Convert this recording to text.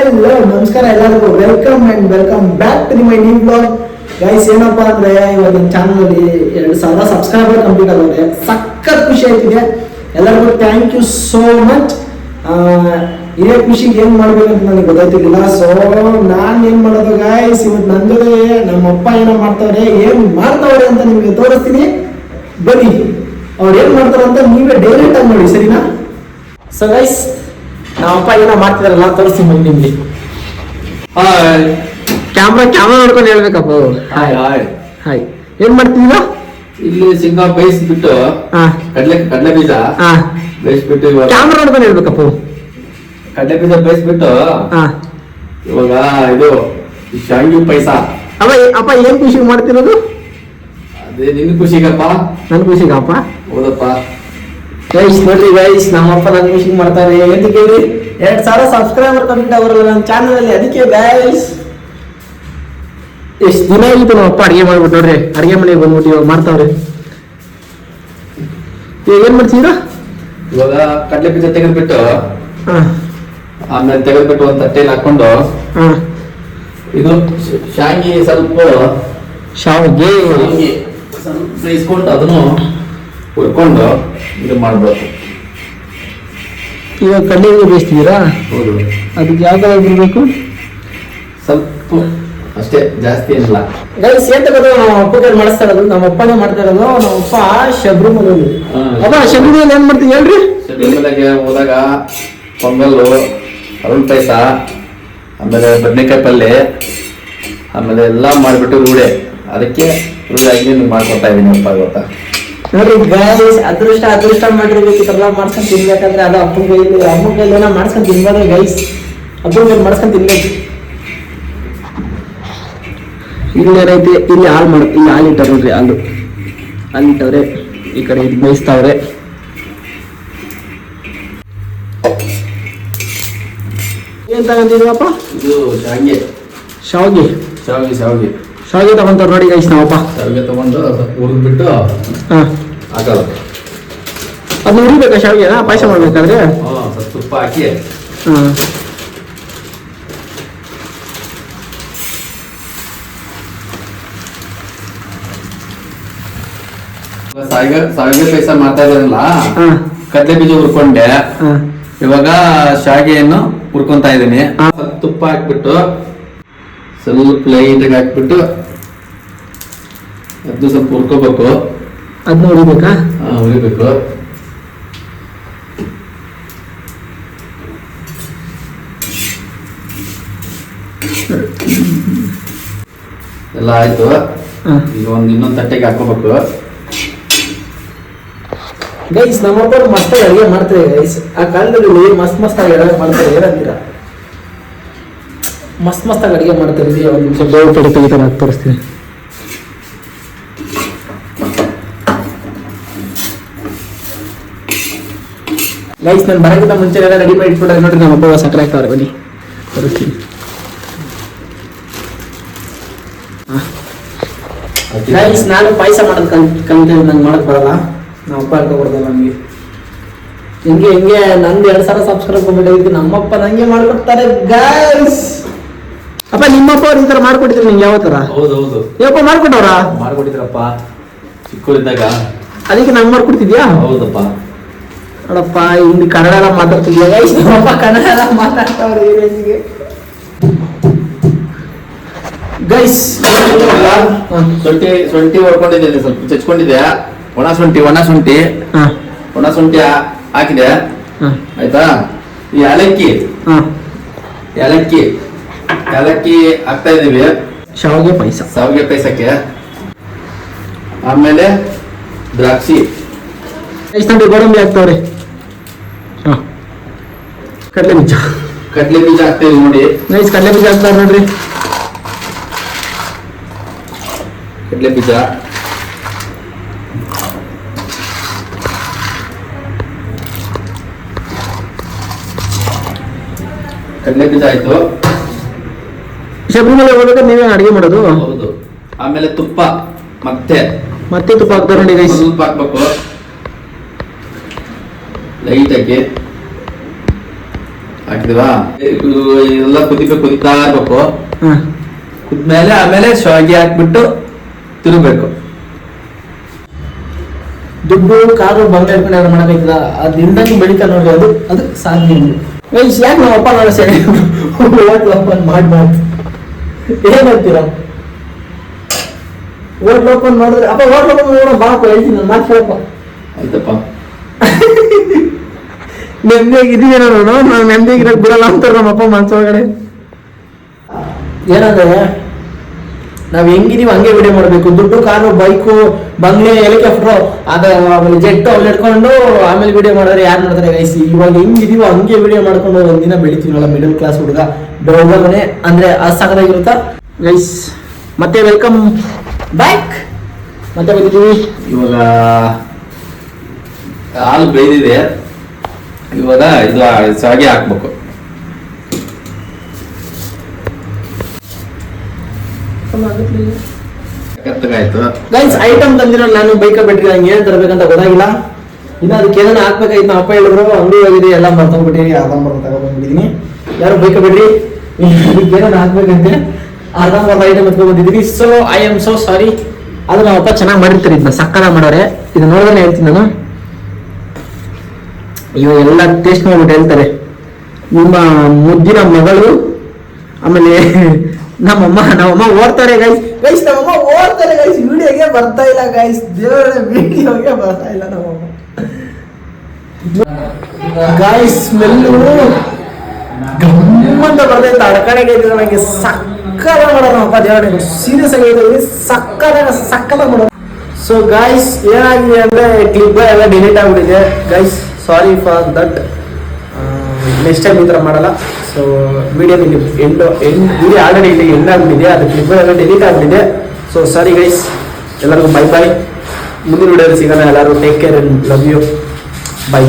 Hello ನಮಸ್ಕಾರ ಎಲ್ಲರಿಗೂ welcome back to my new blog guys. ಏನಪ್ಪಾ ಅಂದ್ರೆ ಇವಾಗ ನನ್ನ ಚಾನಲ್ ಅಲ್ಲಿ 2,000 ಸಬ್ಸ್ಕ್ರೈಬರ್ ಕಂಪ್ಲೀಟ್ ಆಗೋದೆ. ಸಖತ್ ಖುಷಿ ಆಯ್ತಿದೆ. ಎಲ್ಲರಿಗೂ ಥ್ಯಾಂಕ್ ಯು ಸೋ ಮಚ್. ಇದೇ ಖುಷಿಗೆ ಏನ್ ಮಾಡ್ಬೇಕಂತ ನನಗೆ ಗೊತ್ತಾಯ್ತಿರ್ಲಿಲ್ಲ. ಸೊ ನಾನ್ ಏನ್ ಮಾಡೋದು ಗೈಸ್, ಇವತ್ತು ನನ್ನ ಜೊತೆ ನಮ್ಮಪ್ಪ ಏನೋ ಮಾಡ್ತಾವ್ರೆ, ಏನ್ ಮಾಡ್ತಾವ್ರೆ ಅಂತ ನಿಮ್ಗೆ ತೋರಿಸ್ತೀನಿ ಬನ್ನಿ. ಅವ್ರು ಏನ್ ಮಾಡ್ತಾರ ಅಂತ ನೀವೇ ಡೈರೆಕ್ಟ್ ಆಗಿ ನೋಡಿ, ಸರಿನಾ? ಸೊ ಗೈಸ್, ನಮ್ಮಪ್ಪ ಏನೋ ಮಾಡ್ತಿದಾರಲ್ಲ ತೋರಿಸ್ತೀನಿ ಬನ್ನಿ ನಿಮ್ಗೆ. ಕ್ಯಾಮ್ರಾ ನೋಡ್ಕೊಂಡು ಹೇಳ್ಬೇಕಪ್ಪ. Hi hi hi. ಏನ್ ಮಾಡ್ತಿದ್ದೀರಾ? ಇಲ್ಲಿ ಶೇಂಗಾ ಬೇಯಿಸ್ಬಿಟ್ಟು ಕಡಲೆ ಬೀಜ ಬೇಯಿಸ್ಬಿಟ್ಟು ಕ್ಯಾಮ್ರಾ ನೋಡ್ಕೊಂಡು ಹೇಳ್ಬೇಕಪ್ಪ. ಕಡಲೆ ಬೀಜ ಬೇಯಿಸ್ಬಿಟ್ಟು ಇವಾಗ ಇದು ಶಾವಿಗೆ ಪಾಯಸ. ಅಪ್ಪ ಏನ್ ಖುಷಿ ಮಾಡ್ತಿರೋದು? ಅದೇ ನಿನ್ ಖುಷಿಗಪ್ಪ. ನನ್ ಖುಷಿಗಪ್ಪ. ಹೌದಪ್ಪ ಗೈಸ್ ನೋಡ್ರಿ ಗೈಸ್, ನಮ್ಮಪ್ಪ ನನ್ ಖುಷಿ ಮಾಡ್ತಾರೆ. ಎಂತ ಕೇಳಿ 2,000 ಸಬ್ಸ್ಕ್ರೈಬರ್ ಕಂಪ್ಲೀಟ್ ಅವರಲ್ಲ ನನ್ನ ಚಾನಲ್ ಅಲ್ಲಿ. ಅದಕ್ಕೆ ಗೈಸ್ ಎಷ್ಟು ದಿನ ಆಗಿತ್ತು ನಮ್ಮಪ್ಪ ಅಡಿಗೆ ಮಾಡ್ಬಿಟ್ಟು. ನೋಡ್ರಿ ಅಡಿಗೆ ಮನೆಗೆ ಬಂದ್ಬಿಟ್ಟು ಇವಾಗ ಮಾಡ್ತಾವ್ರೆ. ಏನ್ ಮಾಡ್ತೀರಾ? ಇವಾಗ ಕಡಲೆ ಬೀಜ ತೆಗೆದ್ಬಿಟ್ಟು ಆಮೇಲೆ ತೆಗೆದ್ಬಿಟ್ಟು ಒಂದ್ ತಟ್ಟೆಲಿ ಹಾಕೊಂಡು ಇದು ಶಾವಿಗೆ ಸ್ವಲ್ಪ ಬೇಯಿಸ್ಕೊಂಡು ಅದನ್ನು ಹುರ್ಕೊಂಡು ಇದು ಮಾಡ್ಬೇಕು. ಇವಾಗ ಕಡಲೆ ಬೇಯಿಸ್ತಿದ್ದೀರಾ? ಹೌದು. ಅದಕ್ಕೆ ಯಾವ ತರ ಬಿಡ್ಬೇಕು? ಸ್ವಲ್ಪ ಅಷ್ಟೇ, ಜಾಸ್ತಿ ಏನಿಲ್ಲ. ಗೈಸ್ ಏನ್ ತಗೋದು ನಮ್ಮ ಅಪ್ಪಗೆ ಮಾಡಿಸ್ತಾ ಇರೋದು, ನಮ್ಮ ಅಪ್ಪನೇ ಮಾಡ್ತಾ ಇರೋದು. ನಮ್ಮಪ್ಪ ಶಬರಿಮಲೆಯಲ್ಲಿ. ಅಪ್ಪ ಶಬರಿಮಲೆ ಏನ್ ಮಾಡ್ತೀವಿ ಹೇಳ್ರಿ? ಶಬರಿಮಲೆಗೆ ಹೋದಾಗ ಪೊಂಗಲ್ಲು, ಅರುಣ್ ಪಾಯಸ, ಆಮೇಲೆ ಬದನೆಕಾಯಿ ಪಲ್ಯ, ಆಮೇಲೆ ಎಲ್ಲ ಮಾಡಿಬಿಟ್ಟು ರೂಢೆ. ಅದಕ್ಕೆ ರೂಢೆ ಆಗಿ ಮಾಡ್ಕೊತಾ ಇದೀನಿ ಅಪ್ಪ ಗೊತ್ತಾ. ನೋಡ್ರಿ ಗೈಸ್, ಅದೃಷ್ಟ ಮಾಡಿರ್ಬೇಕು. ಇದೆಲ್ಲ ಮಾಡ್ಸ್ಕೊಂಡ್ ತಿನ್ಬೇಕಂದ್ರೆ ಅದು ಅಪ್ಪನ ಕೈಲಿ ಏನೋ ಮಾಡ್ಸ್ಕೊಂಡ್ ತಿನ್ಬಾರ್ದು ಗೈಸ್. ಅಪ್ಪನ ಕೈಲಿ ಮಾಡ್ಸ್ಕೊಂಡ್ ತಿನ್ಬೇಕು. ಇಲ್ಲಿ ಏನೈತಿ, ಇಲ್ಲಿ ಹಾಲು ಇಟ್ಟಾರ ನೋಡ್ರಿ. ಹಾಲು ಇಟ್ಟವ್ರೆ. ಈ ಕಡೆ ಇದು ಬೇಯಿಸ್ತಾವ್ರೆ. ಏನ್ ತಗೊಂಡಿದ್ವಪ್ಪ? ಇದು ಶಾವಿಗೆ ತಗೊಂತಾರ ನೋಡಿ ಗೈಸ್ ನಾವಪ್ಪ. ಶಾವಿಗೆ ತಗೊಂಡು ಹುರಿದ್ಬಿಟ್ಟು ಹಾಕಲ್ಲ. ಅದನ್ನ ಹುರಿಬೇಕಾ ಶಾವಿಗೆನ ಪಾಯಸ ಮಾಡ್ಬೇಕಾದ್ರೆ? ಸ್ವಲ್ಪ ತುಪ್ಪ ಹಾಕಿ ಶಾವಿಗೆ ಪಾಯಸ ಮಾಡ್ತಾ ಇದ್ರಲ್ಲ, ಕಡಲೆ ಬೀಜ ಹುರ್ಕೊಂಡೆ. ಇವಾಗ ಶಾವಿಗೆಯನ್ನು ಹುರ್ಕೊಂತಾ ಇದೀನಿ. ಸ್ವಲ್ಪ ತುಪ್ಪ ಹಾಕ್ಬಿಟ್ಟು ಸ್ವಲ್ಪ ಲೈಟ್ ಆಗಿ ಹಾಕ್ಬಿಟ್ಟು ಅದನ್ನು ಸ್ವಲ್ಪ ಹುರ್ಕೋಬೇಕು. ಅದನ್ನ ಹುರಿಬೇಕಾ? ಹುರಿಬೇಕು. ಎಲ್ಲ ಆಯ್ತು. ಈಗ ಇನ್ನೊಂದು ತಟ್ಟೆಗೆ ಹಾಕೋಬೇಕು. ಗೈಸ್ ನಮ್ಮೊಬ್ಬರು ಮಸ್ತಾಗಿ ಅಡುಗೆ ಮಾಡ್ತಾರೆ ಗೈಸ್. ಆ ಕಾಲದಲ್ಲಿ ಮಸ್ತಾಗಿ ಅಡುಗೆ ಮಾಡ್ತಾರೆ. ಏನಂತೀರಾ? ಮಸ್ತಾಗಿ ಅಡುಗೆ ಮಾಡ್ತಾರೆ. ಒಂದು ನಿಮಿಷ ಬೇವು ಪಡಿ ತೆಗಿತಾರೆ, ಅದು ತೋರಿಸ್ತೀನಿ. ಗೈಸ್ ನಾನು ಬರೋಕ್ಕಿಂತ ಮುಂಚೆ ಎಲ್ಲ ರೆಡಿ ಮಾಡಿ ಇಟ್ಬಿಟ್ರೆ ನೋಡ್ರಿ. ನಮ್ಮಪ್ಪ ಸಕ್ಕರೆ ಹಾಕ್ತಾವ್ರೆ, ಬನ್ನಿ ತೋರಿಸ್ತೀನಿ. ಗೈಸ್ ನಾನು ಪಾಯಸ ಮಾಡೋದು ಕಲಿತೆ. ನಂಗೆ ಮಾಡಕ್ ಬರಲ್ಲ, ನಮ್ಮಪ್ಪ ಹೇಳ್ಕೊಡ್ದಲ್ಲ ನಮಗೆ. ಹೆಂಗೆ ನಂದು 2,000 ಸಬ್ಸ್ಕ್ರೈಬ್ ಕಂಪ್ಲೀಟ್. ನಮ್ಮಪ್ಪ ನಂಗೆ ಮಾಡ್ಕೊಡ್ತಾರೆ ಗೈಸ್. ಅಪ್ಪ ನಿಮ್ಮಪ್ಪ ಅವ್ರು ಈ ತರ ಮಾಡ್ಕೊಟ್ಟಿದ್ರು ನಿಂಗೆ ಯಾವ ತರ? ಹೌದೌದು. ಯಪ್ಪ ಮಾಡ್ಕೊಟ್ಟವ್ರ? ಮಾಡ್ಕೊಟ್ಟಿದ್ರಪ್ಪ ಚಿಕ್ಕವರಿದ್ದಾಗ. ಅದಕ್ಕೆ ನಂಗೆ ಮಾಡ್ಕೊಡ್ತಿದ್ಯಾ? ಹೌದಪ್ಪ. ನೋಡಪ್ಪ ಇಲ್ಲಿ ಕನ್ನಡ ಎಲ್ಲ ಮಾತಾಡ್ತಿದ್ಯಾ ಗೈಸ್? ನಮ್ಮಪ್ಪ ಕನ್ನಡ ಎಲ್ಲ ಮಾತಾಡ್ತಾವ್ರೆ ಈ ರೇಂಜ್ಗೆ ಗೈಸ್. ಶುಂಠಿ ಹೊಡ್ಕೊಂಡಿದ್ದೆ, ಸ್ವಲ್ಪ ಚಚ್ಕೊಂಡಿದ್ದೆ. ಒಣ ಶುಂಠಿ ಹಾಕಿದೆ. ಆಯ್ತಾ? ಈ ಏಲಕ್ಕಿ ಹಾಕ್ತಾ ಇದೀವಿ ಶಾವಿಗೆ ಪಾಯಸಕ್ಕೆ. ಆಮೇಲೆ ದ್ರಾಕ್ಷಿ, ಗೋಡಂಬಿ ಹಾಕ್ತಾವ್ರೆ. ಕಡಲೆ ಬೀಜ ಹಾಕ್ತಾ ಇದೀವಿ ನೋಡಿ ಗೈಸ್. ಕಡಲೆ ಬೀಜ ಹಾಕ್ತಾರ ನೋಡ್ರಿ. ಕಡಲೆ ಬೀಜ ಆಯ್ತು. ಶಬರಿಮಲೆ ಹೋಗ್ಬೇಕಾದ್ರೆ ನೀವೇ ಅಡಿಗೆ ಮಾಡೋದು? ಹೌದು. ಆಮೇಲೆ ತುಪ್ಪ ಮತ್ತೆ ತುಪ್ಪ ಹಾಕ್ತಾರೆ ನೋಡಿ ಗೈಸ್. ಸ್ವಲ್ಪ ಹಾಕ್ಬೇಕು ಲೈಟ್ ಆಗಿ. ಹಾಕಿದ್ವಾ ಇದು ಎಲ್ಲ ಕುದಿತಾ ಇರ್ಬೇಕು. ಕುದ್ಮೇಲೆ ಆಮೇಲೆ ಶಾವಿಗೆ ಹಾಕ್ಬಿಟ್ಟು ತಿರುಗಬೇಕು. ದುಡ್ಡು ಕಾರು ಬಂಗ ಇಟ್ಕೊಂಡು ಯಾರು ಮಾಡಬೇಕಿಲ್ಲ, ಅದು ನಿಂದಂಗೆ ಬೆಳಿತಾ ನೋಡ್ರಿ, ಅದು ಸಾಧ್ಯ. ಯಾಕೆ ನಾವು ಅಪ್ಪ ನೋಡ ಸರಿ ಓಪನ್ ಮಾಡ್ಬಾರ್ದು ಏನ್ ಮಾಡ್ತೀರಾ? ಹೋಟ್ಲ್ ಓಪನ್ ಮಾಡಿದ್ರೆ ಅಪ್ಪ ಹೋಟ್ಲ್ ಓಪನ್ ನೋಡೋ ಬಾಪ ಹೇಳ್ತೀನಿ ನಾನು ಮಾತು ಕೇಳಪ್ಪ. ಆಯ್ತಪ್ಪ, ನೆಮ್ಮದಿಯಾಗಿದ್ದೀವಿ ನಾನು ನೆಮ್ಮದಿಯಾಗಿರಕ್ ಬಿಡಲ್ಲ ಅಂತಾರೆ ನಮ್ಮ ಅಪ್ಪ ಮನ್ಸೊಳಗಡೆ. ಏನಂದ್ರೆ ನಾವ್ ಹೆಂಗಿದೀವಿ ಹಂಗೆ ವಿಡಿಯೋ ಮಾಡ್ಬೇಕು. ದುಡ್ಡು ಕಾರು ಬೈಕು ಬಂಗ್ಲೆ ಹೆಲಿಕಾಪ್ಟರ್ ಆಮೇಲೆ ಜೆಟ್ಟು ಅವ್ರು ಇಟ್ಕೊಂಡು ಆಮೇಲೆ ವಿಡಿಯೋ ಮಾಡಿದ್ರೆ ಯಾರು ನೋಡ್ತಾರೆ ಗೈಸ್? ಇವಾಗ ಹೆಂಗಿದೀವೋ ಹಂಗೆ ವಿಡಿಯೋ ಮಾಡ್ಕೊಂಡು ಒಂದಿನ ಬೆಳಿತೀವಲ್ಲ ಮಿಡಲ್ ಕ್ಲಾಸ್ ಹುಡುಗ ಬೆಳಗ್ಗೆ ಅಂದ್ರೆ ಸಾಕಾಗಿರುತ್ತಾ ಗೈಸ್. ಮತ್ತೆ ವೆಲ್ಕಮ್ ಬ್ಯಾಕ್. ಮತ್ತೆ ಬಂದಿದ್ದೀವಿ. ಇವಾಗ ಹಾಲು ಬೇಯ್ದಿದೆ, ಇವಾಗ ಇದು ಶಾವಿಗೆ ಹಾಕ್ಬೇಕು. ಆಯ್ತು ಗೈಸ್, ಐಟಮ್ ತಂದಿರೋ ನಾನು ಬೈಕ್ ಬಿಟ್ಟಿಲ್ಲ, ನಂಗೆ ಏನ್ ತರಬೇಕಂತ ಗೊತ್ತಾಗಿಲ್ಲ. ಇನ್ನು ಅದಕ್ಕೆ ಏನಾನ ಹಾಕ್ಬೇಕಾಯ್ತು. ನಮ್ಮ ಅಪ್ಪ ಹೇಳಿದ್ರು ಅಂಗಡಿ ಹೋಗಿದೆ ಎಲ್ಲ ಮರ್ತೋಗ್ಬಿಟ್ಟಿರಿ, ಅರ್ಧಂಬರ್ಧ ತಗೊಂಡ್ಬಂದಿದ್ದೀನಿ. ಯಾರು ಬೈಕ್ ಬಿಡ್ರಿ, ಇದಕ್ಕೆ ಏನಾನ ಹಾಕ್ಬೇಕಂತೆ ಅರ್ಧಂಬರ್ಧ ಐಟಮ್ ಎತ್ಕೊಂಡ್ ಬಂದಿದ್ದೀನಿ. So I am so sorry. ಅದು ನಮ್ಮ ಅಪ್ಪ ಚೆನ್ನಾಗಿ ಮಾಡಿರ್ತಾರೆ, ಇದನ್ನ ಸಕ್ಕಲ ಮಾಡೋರೆ. ಇದು ನೋಡಿದ್ರೆ ಹೇಳ್ತೀನಿ ನಾನು, ಇವಾಗ ಎಲ್ಲ ಟೇಸ್ಟ್ ಮಾಡ್ಬಿಟ್ಟು ಹೇಳ್ತಾರೆ. ನಿಮ್ಮ ಮುದ್ದಿನ ಮಗಳು, ಆಮೇಲೆ ನಮ್ಮಮ್ಮ ಓಡ್ತಾರೆ ಗೈಸ್. ನಮ್ಮಮ್ಮ ಓಡ್ತಾರೆ ಗೈಸ್, ವಿಡಿಯೋಗೆ ಬರ್ತಾ ಇಲ್ಲ ಗೈಸ್, ದೇವರ ವಿಡಿಯೋಗೆ ಬರ್ತಾ ಇಲ್ಲ ನಮ್ಮಮ್ಮ ಗೈಸ್. ಸ್ಮೆಲ್ಲು ಗಮ್ಮಂತ ಬರ್ತೈತೆ, ಅಡ್ಕಡೆಗೆ ನನಗೆ ಸಕ್ಕದ ಮಾಡೋದು ನಮ್ಮಪ್ಪ ದೇವರಿಗೆ. ಸೀರಿಯಸ್ ಆಗಿ ಹೇಳ್ತೀವಿ, ಸಕ್ಕದ ಮಾಡೋದು. ಸೊ ಗೈಸ್, ಏನಾಗಿದೆ ಅಂದ್ರೆ ಕ್ಲಿಪ್ ಎಲ್ಲ ಡಿಲೀಟ್ ಆಗ್ಬಿಟ್ಟಿದೆ guys, sorry for that. Next time ಈ ಥರ ಮಾಡಲ್ಲ. ಸೊ ವಿಡಿಯೋ ವಿಡಿಯೋ ಆಲ್ರೆಡಿ ಇಲ್ಲಿ ಎಂಡ್ ಆಗ್ಬಿಟ್ಟಿದೆ, ಅದು ಕ್ಲಿಪ್ ಎಲ್ಲ ಡಿಲೀಟ್ ಆಗ್ಬಿಟ್ಟಿದೆ. ಸೊ ಸಾರಿ ಗೈಸ್, ಎಲ್ಲರಿಗೂ ಬೈ ಬಾಯ್. ಮುಂದಿನ ವಿಡಿಯೋದಲ್ಲಿ ಸಿಗೋಣ. ಎಲ್ಲರೂ take care and love you, by.